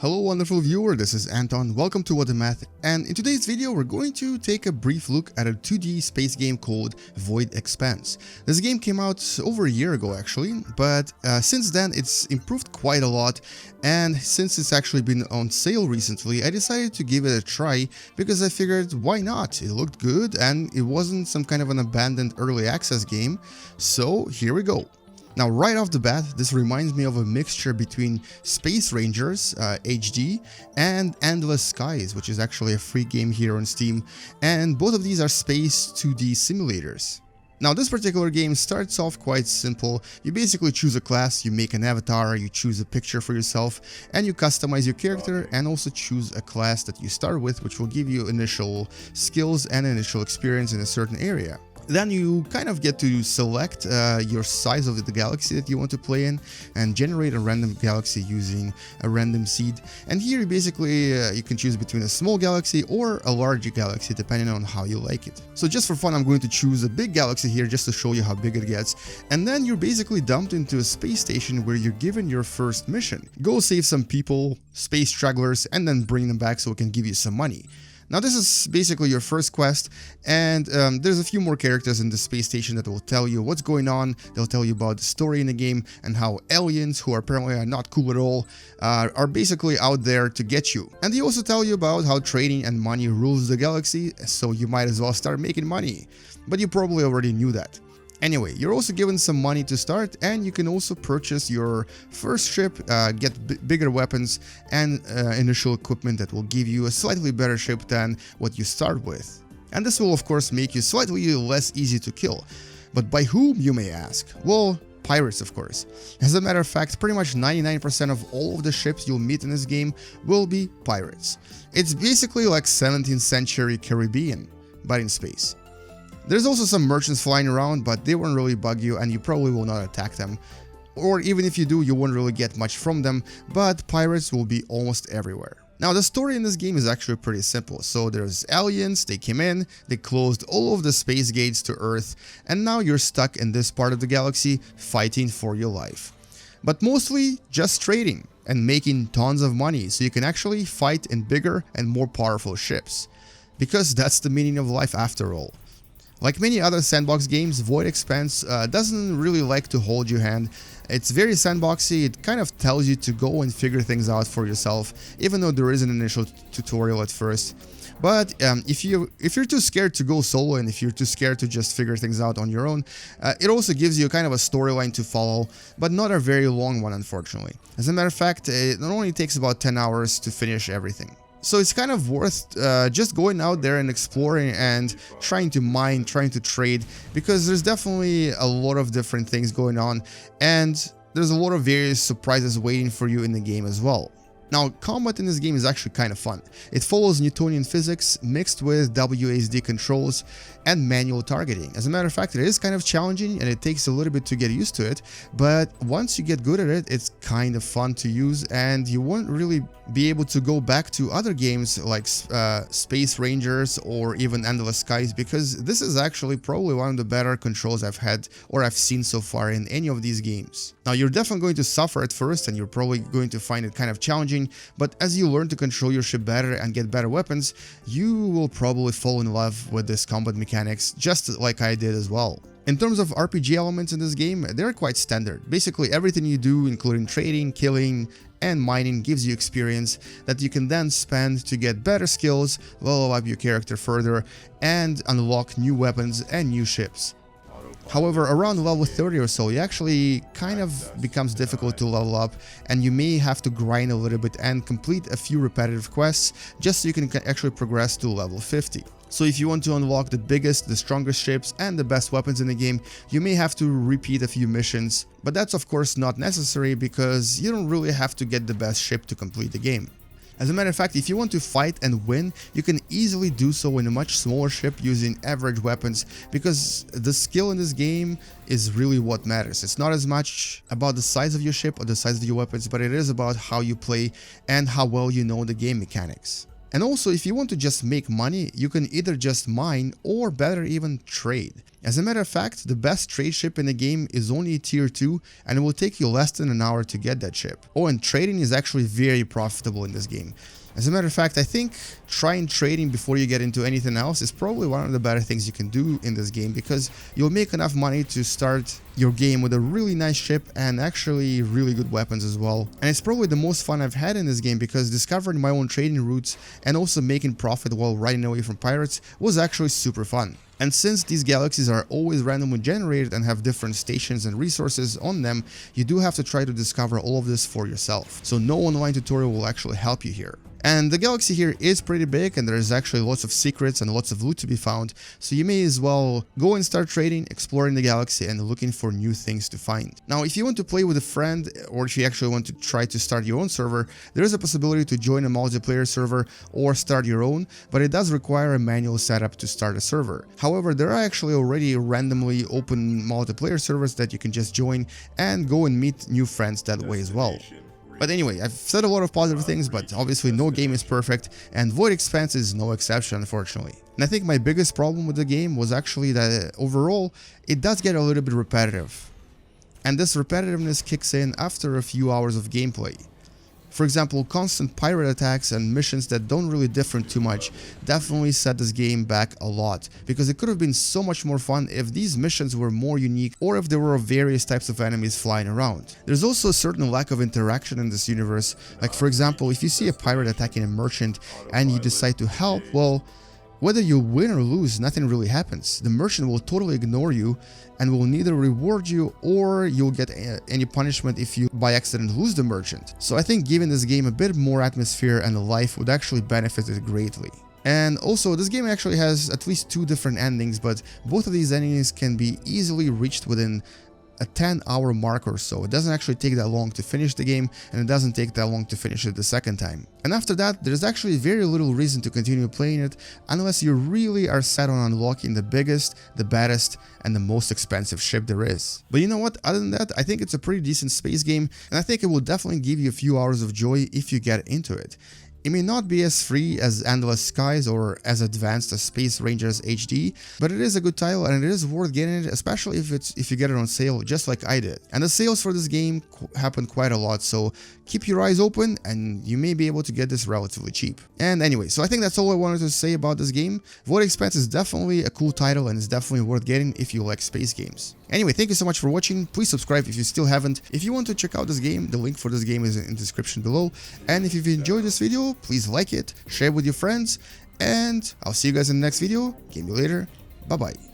Hello wonderful viewer, this is Anton, welcome to What the Math, and in today's video we're going to take a brief look at a 2D space game called VoidExpanse. This game came out over a year ago actually, but since then it's improved quite a lot, and since it's actually been on sale recently, I decided to give it a try because I figured why not? It looked good and it wasn't some kind of an abandoned early access game, so here we go. Now, right off the bat, this reminds me of a mixture between Space Rangers HD and Endless Skies, which is actually a free game here on Steam, and both of these are space 2D simulators. Now, this particular game starts off quite simple. You basically choose a class, you make an avatar, you choose a picture for yourself, and you customize your character and also choose a class that you start with, which will give you initial skills and initial experience in a certain area. Then you kind of get to select your size of the galaxy that you want to play in and generate a random galaxy using a random seed. And here basically you can choose between a small galaxy or a large galaxy depending on how you like it. So just for fun, I'm going to choose a big galaxy here just to show you how big it gets. And then you're basically dumped into a space station where you're given your first mission. Go save some people, space stragglers, and then bring them back so it can give you some money. Now this is basically your first quest, and there's a few more characters in the space station that will tell you what's going on. They'll tell you about the story in the game and how aliens, who apparently are not cool at all, are basically out there to get you. And they also tell you about how trading and money rules the galaxy, so you might as well start making money. But you probably already knew that. Anyway, you're also given some money to start, and you can also purchase your first ship, get bigger weapons and initial equipment that will give you a slightly better ship than what you start with. And this will of course make you slightly less easy to kill. But by whom, you may ask? Well, pirates of course. As a matter of fact, pretty much 99% of all of the ships you'll meet in this game will be pirates. It's basically like 17th century Caribbean, but in space. There's also some merchants flying around, but they won't really bug you and you probably will not attack them. Or even if you do, you won't really get much from them, but pirates will be almost everywhere. Now the story in this game is actually pretty simple. So there's aliens, they came in, they closed all of the space gates to Earth, and now you're stuck in this part of the galaxy fighting for your life. But mostly just trading and making tons of money so you can actually fight in bigger and more powerful ships. Because that's the meaning of life after all. Like many other sandbox games, VoidExpanse doesn't really like to hold your hand. It's very sandboxy, it kind of tells you to go and figure things out for yourself, even though there is an initial tutorial at first. But if you're too scared to go solo and if you're too scared to just figure things out on your own, it also gives you kind of a storyline to follow, but not a very long one unfortunately. As a matter of fact, it only takes about 10 hours to finish everything. So it's kind of worth just going out there and exploring and trying to mine, trying to trade, because there's definitely a lot of different things going on and there's a lot of various surprises waiting for you in the game as well. Now, combat in this game is actually kind of fun. It follows Newtonian physics mixed with WASD controls and manual targeting. As a matter of fact, it is kind of challenging and it takes a little bit to get used to it, but once you get good at it, it's kind of fun to use and you won't really be able to go back to other games like Space Rangers or even Endless Skies, because this is actually probably one of the better controls I've had or I've seen so far in any of these games. Now, you're definitely going to suffer at first and you're probably going to find it kind of challenging, but as you learn to control your ship better and get better weapons, you will probably fall in love with this combat mechanics, just like I did as well. In terms of RPG elements in this game, they're quite standard. Basically everything you do, including trading, killing, and mining, gives you experience that you can then spend to get better skills, level up your character further, and unlock new weapons and new ships. However, around level 30 or so, it actually kind of becomes difficult to level up and you may have to grind a little bit and complete a few repetitive quests just so you can actually progress to level 50. So if you want to unlock the biggest, the strongest ships and the best weapons in the game, you may have to repeat a few missions, but that's of course not necessary because you don't really have to get the best ship to complete the game. As a matter of fact, if you want to fight and win, you can easily do so in a much smaller ship using average weapons, because the skill in this game is really what matters. It's not as much about the size of your ship or the size of your weapons, but it is about how you play and how well you know the game mechanics. And also, if you want to just make money, you can either just mine or better even trade. As a matter of fact, the best trade ship in the game is only tier 2 and it will take you less than an hour to get that ship. Oh, and trading is actually very profitable in this game. As a matter of fact, I think trying trading before you get into anything else is probably one of the better things you can do in this game, because you'll make enough money to start your game with a really nice ship and actually really good weapons as well. And it's probably the most fun I've had in this game, because discovering my own trading routes and also making profit while riding away from pirates was actually super fun. And since these galaxies are always randomly generated and have different stations and resources on them, you do have to try to discover all of this for yourself. So no online tutorial will actually help you here. And the galaxy here is pretty big, and there's actually lots of secrets and lots of loot to be found, so you may as well go and start trading, exploring the galaxy and looking for new things to find. Now, if you want to play with a friend, or if you actually want to try to start your own server, there is a possibility to join a multiplayer server or start your own, but it does require a manual setup to start a server. However, there are actually already randomly open multiplayer servers that you can just join and go and meet new friends that way as well. But anyway, I've said a lot of positive things, but obviously no game is perfect, and VoidExpanse is no exception, unfortunately. And I think my biggest problem with the game was actually that overall, it does get a little bit repetitive. And this repetitiveness kicks in after a few hours of gameplay. For example, constant pirate attacks and missions that don't really differ too much definitely set this game back a lot, because it could have been so much more fun if these missions were more unique or if there were various types of enemies flying around. There's also a certain lack of interaction in this universe, like for example, if you see a pirate attacking a merchant and you decide to help, well, whether you win or lose, nothing really happens. The merchant will totally ignore you and will neither reward you or you'll get any punishment if you by accident lose the merchant. So I think giving this game a bit more atmosphere and life would actually benefit it greatly. And also, this game actually has at least 2 different endings, but both of these endings can be easily reached within a 10-hour mark or so. It doesn't actually take that long to finish the game, and it doesn't take that long to finish it the second time. And after that, there's actually very little reason to continue playing it unless you really are set on unlocking the biggest, the baddest, and the most expensive ship there is. But you know what? Other than that, I think it's a pretty decent space game, and I think it will definitely give you a few hours of joy if you get into it. It may not be as free as Endless Skies or as advanced as Space Rangers HD, but it is a good title and it is worth getting it, especially if you get it on sale, just like I did. And the sales for this game happen quite a lot, so keep your eyes open and you may be able to get this relatively cheap. And anyway, so I think that's all I wanted to say about this game. VoidExpanse is definitely a cool title and it's definitely worth getting if you like space games. Anyway, thank you so much for watching. Please subscribe if you still haven't. If you want to check out this game, the link for this game is in the description below. And if you've enjoyed this video, please like it, share it with your friends, and I'll see you guys in the next video. Game you later. Bye bye.